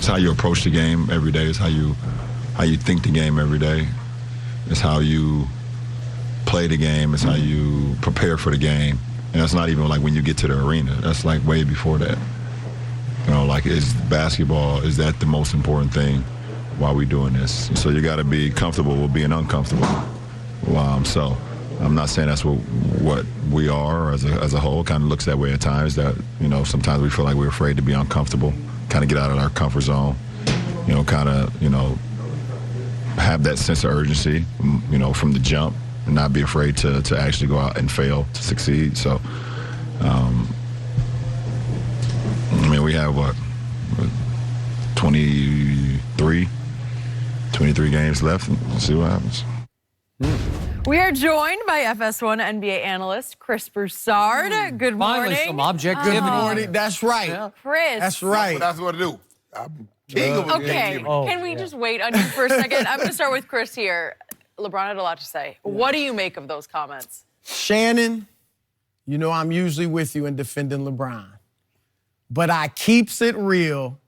It's how you approach the game every day. It's how you think the game every day. It's how you play the game. It's how you prepare for the game. And that's not even like when you get to the arena. That's like way before that. You know, like, is basketball, is that the most important thing while we're doing this? So you got to be comfortable with being uncomfortable. So I'm not saying that's what we are as a whole. Kind of looks that way at times, that, you know, sometimes we feel like we're afraid to be uncomfortable, kind of get out of our comfort zone, you know, kind of, you know, have that sense of urgency, you know, from the jump, and not be afraid to actually go out and fail to succeed. So, I mean, we have, 23 games left. We'll see what happens. We are joined by FS1 NBA analyst Chris Broussard. Good morning. Finally, some objectivity. Good morning. That's right. Yeah. Chris. That's right. That's what I do. I'm king over Okay, can we just wait on you for a second? I'm going to start with Chris here. LeBron had a lot to say. What do you make of those comments? Shannon, you know I'm usually with you in defending LeBron. But I keeps it real,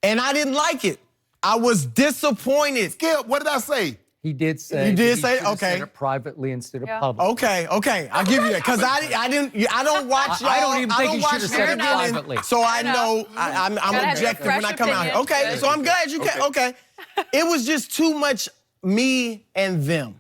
and I didn't like it. I was disappointed. Skip, what did I say? He did say. You did he say? should have Okay. said it privately instead of public. Okay, I'll give you that. Because I don't watch y'all. I don't even think he should have said it Fair enough. privately. So I know I'm objective when I come out here. Okay, so I'm glad you can. Okay. It was just too much me and them.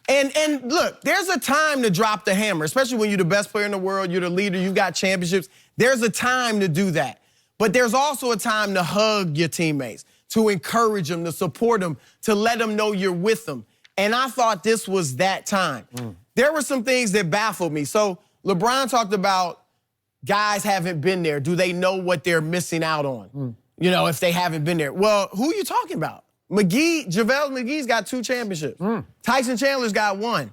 And look, there's a time to drop the hammer, especially when you're the best player in the world, you're the leader, you got championships. There's a time to do that. But there's also a time to hug your teammates, to encourage them, to support them, to let them know you're with them. And I thought this was that time. There were some things that baffled me. So LeBron talked about guys haven't been there. Do they know what they're missing out on? You know, if they haven't been there. Well, who are you talking about? JaVale McGee's got 2 championships. Tyson Chandler's got 1.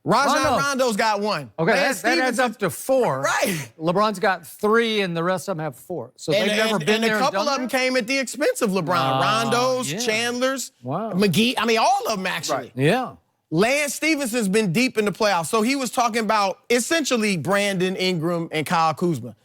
Rajon Rondo's got 1. Okay, that adds up to 4. Right. LeBron's got 3, and the rest of them have 4. So they've never been there. And a couple of them came at the expense of LeBron. Rondo's, Chandler's, McGee. I mean, all of them actually. Right. Yeah. Lance Stephenson's been deep in the playoffs. So he was talking about essentially Brandon Ingram and Kyle Kuzma.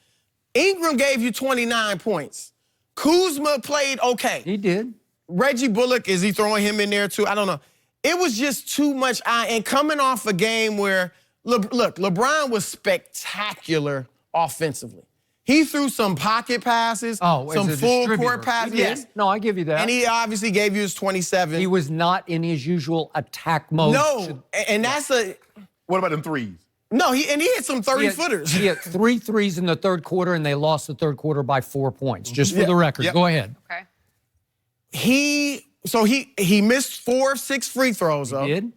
Ingram gave you 29 points. Kuzma played okay. He did. Reggie Bullock, is he throwing him in there too? I don't know. It was just too much. And coming off a game where, look, LeBron was spectacular offensively. He threw some pocket passes, some full court passes. Yes. No, I give you that. And he obviously gave you his 27. He was not in his usual attack mode. No, and that's a... What about them threes? No, he hit some 30-footers. He hit 3 threes in the third quarter, and they lost the third quarter by 4 points. Just for the record. Go ahead. Okay. He missed 4 of 6 free throws. He did.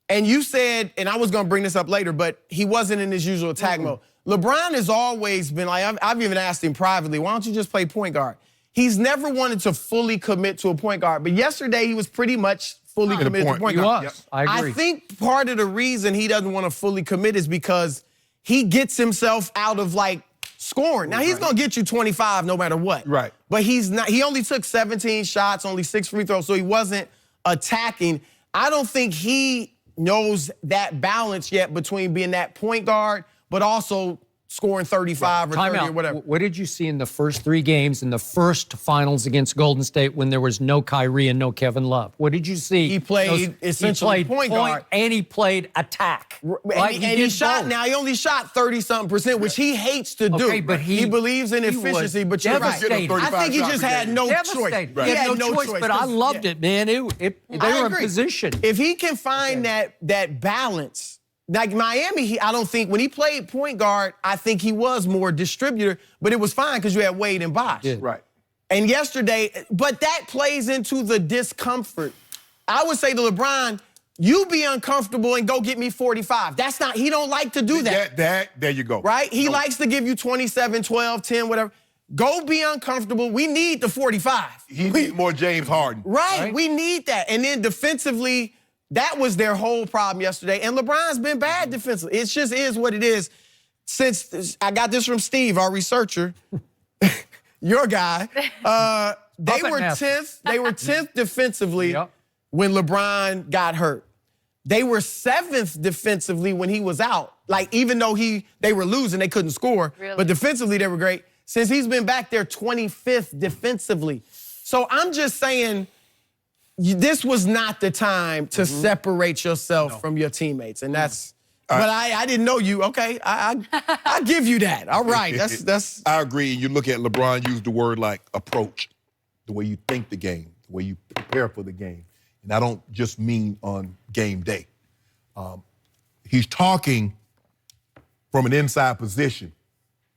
And you said, and I was going to bring this up later, but he wasn't in his usual attack mode. LeBron has always been like, I've even asked him privately, why don't you just play point guard? He's never wanted to fully commit to a point guard, but yesterday he was pretty much fully committed to point guard. He was. I agree. I think part of the reason he doesn't want to fully commit is because he gets himself out of like scoring. Now, he's going to get you 25 no matter what. Right. But he's not. He only took 17 shots, only 6 free throws, so he wasn't attacking. I don't think he knows that balance yet between being that point guard, but also scoring 35 or 30 or whatever. What did you see in the first 3 games in the first finals against Golden State when there was no Kyrie and no Kevin Love? What did you see? He played essentially point guard. And he played attack. Right? And he shot, now he only shot 30-something%, which he hates to do. Okay, but he believes in efficiency, but you're right. I think he just had no choice. He had no choice, but I loved it, man. They were in position. If he can find that balance, like Miami, I don't think, when he played point guard, I think he was more distributor, but it was fine because you had Wade and Bosh. Yeah. Right. And yesterday, but that plays into the discomfort. I would say to LeBron, you be uncomfortable and go get me 45. That's not, he don't like to do that. There you go. Right? He likes to give you 27, 12, 10, whatever. Go be uncomfortable. We need the 45. He needs more James Harden. Right, we need that. And then defensively, that was their whole problem yesterday. And LeBron's been bad defensively. It just is what it is. Since I got this from Steve, our researcher, your guy, they were 10th. They were 10th defensively when LeBron got hurt. They were 7th defensively when he was out. Like, even though they were losing, they couldn't score. Really? But defensively, they were great. Since he's been back, they're 25th defensively. So I'm just saying, this was not the time to separate yourself from your teammates, and that's. But I didn't know you. Okay, I give you that. All right, that's. I agree. You look at LeBron use the word like approach, the way you think the game, the way you prepare for the game, and I don't just mean on game day. He's talking from an inside position,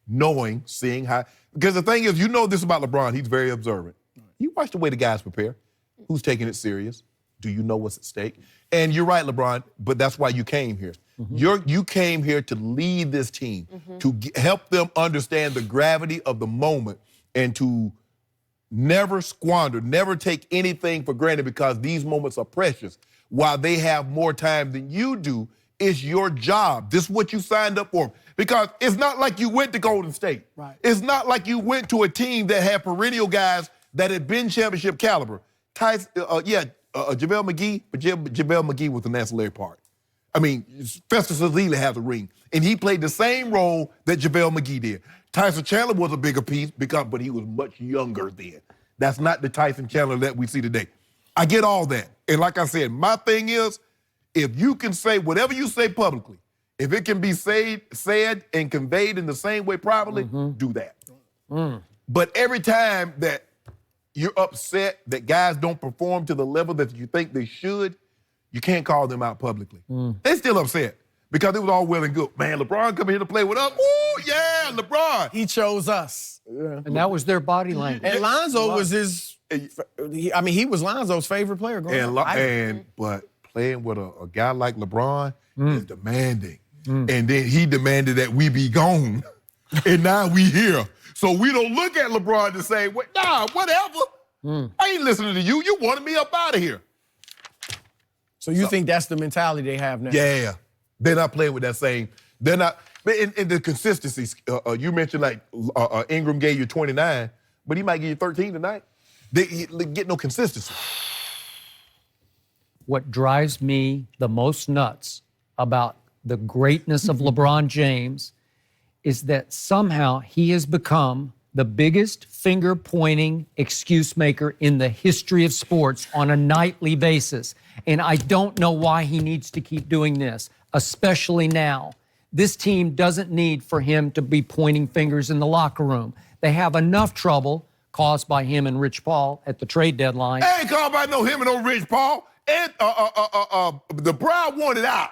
knowing, seeing how. Because the thing is, you know this about LeBron. He's very observant. You watch the way the guys prepare. Who's taking it serious? Do you know what's at stake? And you're right, LeBron, but that's why you came here. You came here to lead this team, to help them understand the gravity of the moment and to never squander, never take anything for granted because these moments are precious. While they have more time than you do, it's your job. This is what you signed up for. Because it's not like you went to Golden State. Right. It's not like you went to a team that had perennial guys that had been championship caliber. JaVale McGee, but JaVale McGee was an ancillary part. I mean, Festus Ezeli has a ring, and he played the same role that JaVale McGee did. Tyson Chandler was a bigger piece, but he was much younger then. That's not the Tyson Chandler that we see today. I get all that. And like I said, my thing is, if you can say whatever you say publicly, if it can be said and conveyed in the same way privately, do that. But every time that you're upset that guys don't perform to the level that you think they should, you can't call them out publicly. They're still upset because it was all well and good. Man, LeBron come here to play with us. Ooh, yeah, LeBron. He chose us. And that was their body language. And Lonzo was his. He was Lonzo's favorite player growing up. But playing with a guy like LeBron is demanding. And then he demanded that we be gone. And now we here. So we don't look at LeBron to say, nah, whatever. I ain't listening to you. You wanted me up out of here. So you think that's the mentality they have now? Yeah. They're not playing with that same. They're not. In the consistency, you mentioned like Ingram gave you 29, but he might give you 13 tonight. They get no consistency. What drives me the most nuts about the greatness of LeBron James is that somehow he has become the biggest finger-pointing excuse maker in the history of sports on a nightly basis. And I don't know why he needs to keep doing this, especially now. This team doesn't need for him to be pointing fingers in the locker room. They have enough trouble caused by him and Rich Paul at the trade deadline. Ain't caused by him and no Rich Paul. And the Brown wanted out.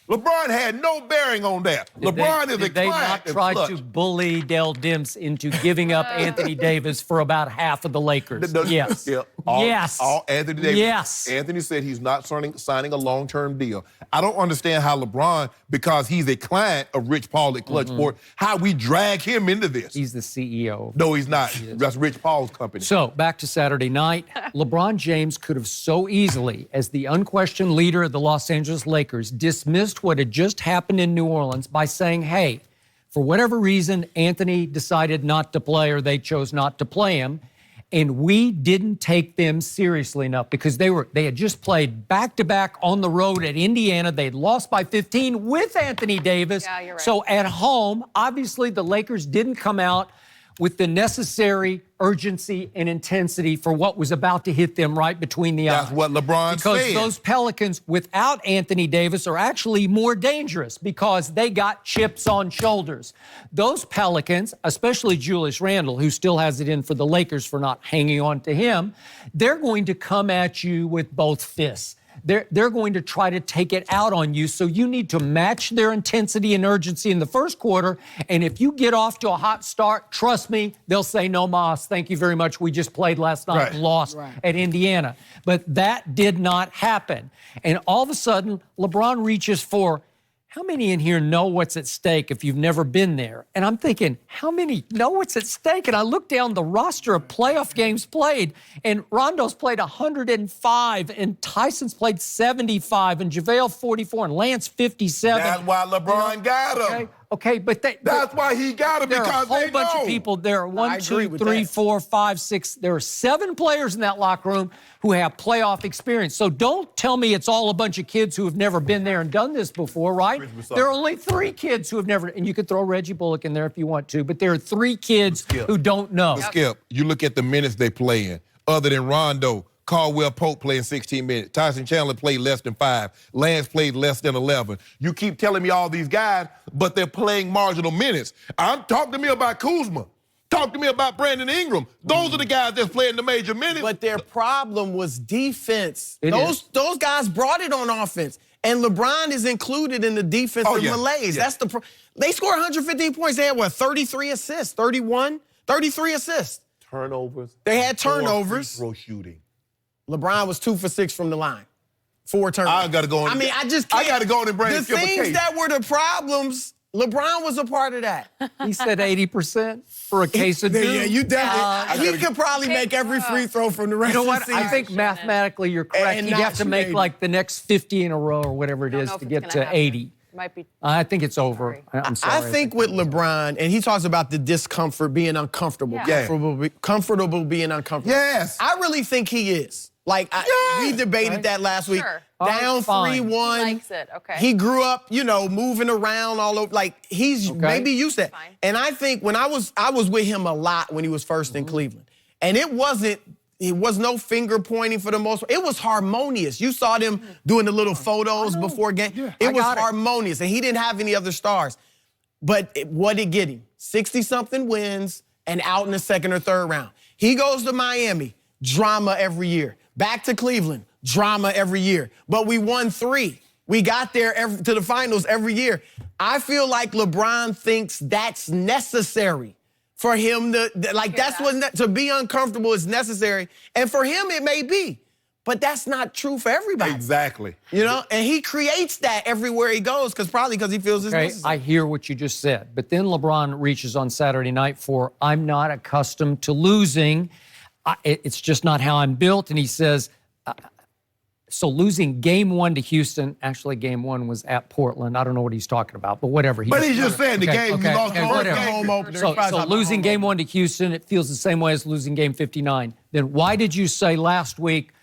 LeBron had no bearing on that. LeBron is a Did they not try to bully Dell Demps into giving up Anthony Davis for about half of the Lakers? Yes. Yes. Anthony Davis. Yes. Anthony said he's not signing a long-term deal. I don't understand how LeBron, because he's a client of Rich Paul at Clutch Sport, how we drag him into this. He's the CEO. No, he's not. That's Rich Paul's company. So, back to Saturday night. LeBron James could have so easily, as the unquestioned leader of the Los Angeles Lakers, dismissed what had just happened in New Orleans by saying, hey, for whatever reason, Anthony decided not to play or they chose not to play him. And we didn't take them seriously enough because they had just played back-to-back on the road at Indiana. They had lost by 15 with Anthony Davis. Yeah, you're right. So at home, obviously the Lakers didn't come out with the necessary urgency and intensity for what was about to hit them right between the eyes. That's what LeBron said. Because those Pelicans without Anthony Davis are actually more dangerous because they got chips on shoulders. Those Pelicans, especially Julius Randle, who still has it in for the Lakers for not hanging on to him, they're going to come at you with both fists. They're going to try to take it out on you, so you need to match their intensity and urgency in the first quarter, and if you get off to a hot start, trust me, they'll say, no mas, thank you very much, we just played last night and lost at Indiana. But that did not happen. And all of a sudden, LeBron reaches for, how many in here know what's at stake if you've never been there? And I'm thinking, how many know what's at stake? And I look down the roster of playoff games played, and Rondo's played 105, and Tyson's played 75, and JaVale 44, and Lance 57. That's why LeBron got him. Okay, but that's why he got him, because there are a whole bunch know. of people. There are 1, 2, with 3, that. 4, 5, 6. There are 7 players in that locker room who have playoff experience. So don't tell me it's all a bunch of kids who have never been there and done this before, right? There are only 3 kids who have never, and you could throw Reggie Bullock in there if you want to, but there are 3 kids who don't know. Skip, you look at the minutes they play in. other than Rondo. Caldwell Pope playing 16 minutes. Tyson Chandler played less than 5. Lance played less than 11. You keep telling me all these guys, but they're playing marginal minutes. Talk to me about Kuzma. Talk to me about Brandon Ingram. Those are the guys that's playing the major minutes. But their problem was defense. Those guys brought it on offense. And LeBron is included in the defensive malaise. Yeah. That's they scored 115 points. They had, what, 33 assists, 33 assists. Turnovers. They had turnovers. Free throw shooting. LeBron was 2 for 6 from the line. 4 turnovers. I got to go on. I mean, I just can't. I got to go on and bring the things that were the problems, LeBron was a part of that. He said 80% for a case of doom. Yeah, you definitely. He could probably make every free throw from the rest You know of what? the season. I think mathematically you're correct. And You'd have to make maybe. like the next 50 in a row or whatever it is to get to 80. Might be. I think it's over. I'm sorry. I think with LeBron, and he talks about the discomfort, being uncomfortable, comfortable being uncomfortable. Yes. I really think he is. Like, we debated that last week. Sure. Down 3-1. He likes it, okay. He grew up, moving around all over. Like, he's maybe used to that. Fine. And I think when I was with him a lot when he was first in Cleveland. And it was no finger pointing for the most part. It was harmonious. You saw them doing the little photos before game. Yeah, it was harmonious, and he didn't have any other stars. But what did get him? 60-something wins and out in the second or third round. He goes to Miami, drama every year. Back to Cleveland, drama every year. But we won 3. We got there to the finals every year. I feel like LeBron thinks that's necessary. For him to be uncomfortable is necessary. And for him, it may be. But that's not true for everybody. Exactly. And he creates that everywhere he goes, probably because he feels it's necessary. I hear what you just said. But then LeBron reaches on Saturday night for, I'm not accustomed to losing. It's just not how I'm built. And he says, so losing game 1 to Houston, actually game 1 was at Portland. I don't know what he's talking about, but whatever. But he's just saying the game you lost whatever. home opener. So losing game 1 to Houston, it feels the same way as losing game 59. Then why did you say last week,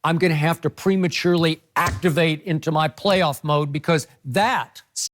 I'm going to have to prematurely activate into my playoff mode? Because that